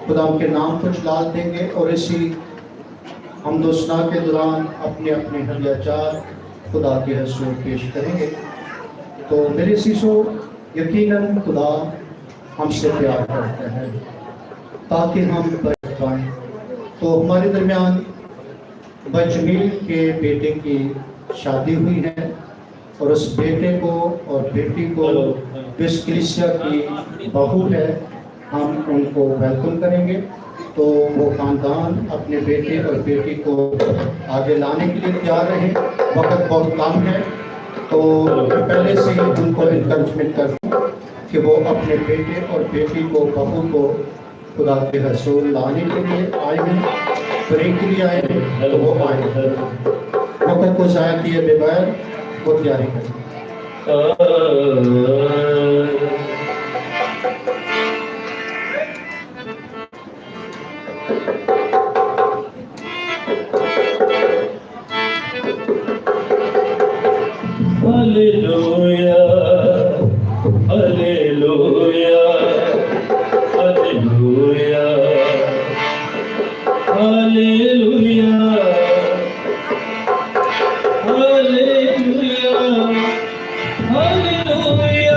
خدا کے نام کو جلال دیں گے اور اسی حمد و ثنا کے دوران اپنے اپنے ہدیہ جات خدا کے حضور پیش کریں گے۔ تو میرے عزیزو، یقیناً خدا ہم سے پیار کرتا ہے تاکہ ہم برکت پائیں۔ تو ہمارے درمیان بجمیل کے بیٹے کی شادی ہوئی ہے اور اس بیٹے کو اور بیٹی کو اس کلیسیا کی بہو ہے، ہم ان کو ویلکم کریں گے۔ تو وہ خاندان اپنے بیٹے اور بیٹی کو آگے لانے کے لیے تیار رہیں، وقت بہت کم ہے، تو پہلے سے ہی ان کو انکریجمنٹ کریں کہ وہ اپنے بیٹے اور بیٹی کو بہو کو خدا کے حضور لانے کے لیے آئے ہیں، بریک کے لیے آئے ہیں، تو وہ آئے ہیں۔ وقت کو ضائع کیے بغیر وہ تیاری کریں۔ Hallelujah, Hallelujah, Hallelujah, Hallelujah, Hallelujah, Hallelujah.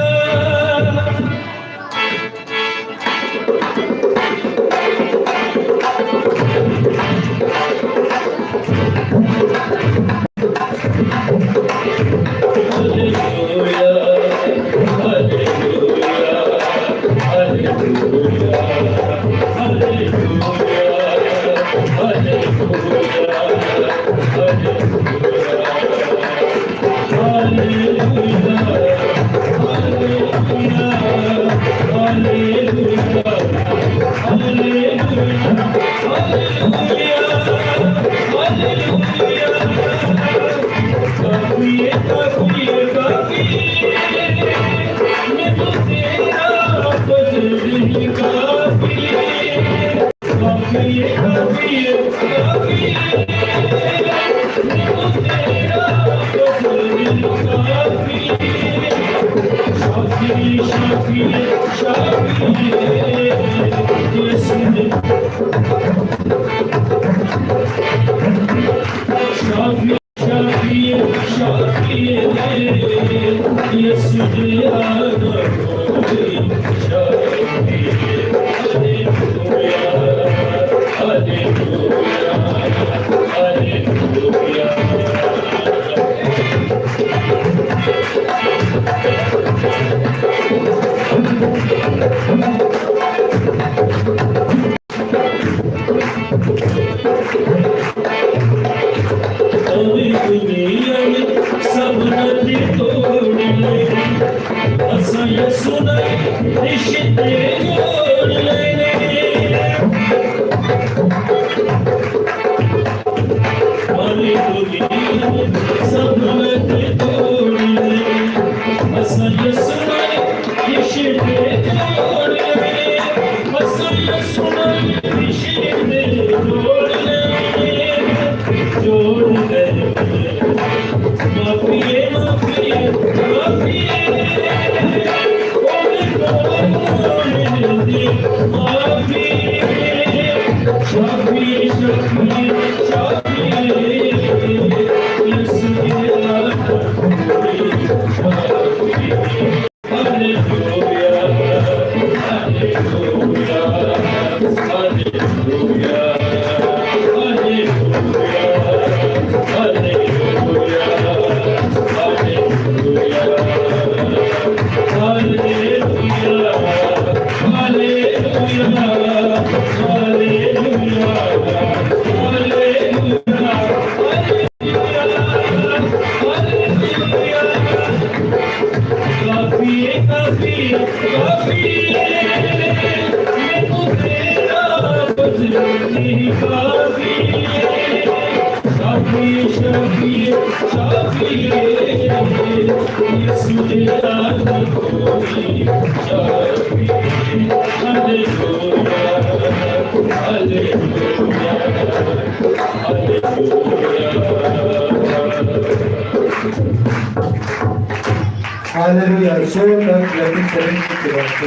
Hallelujah. So that we are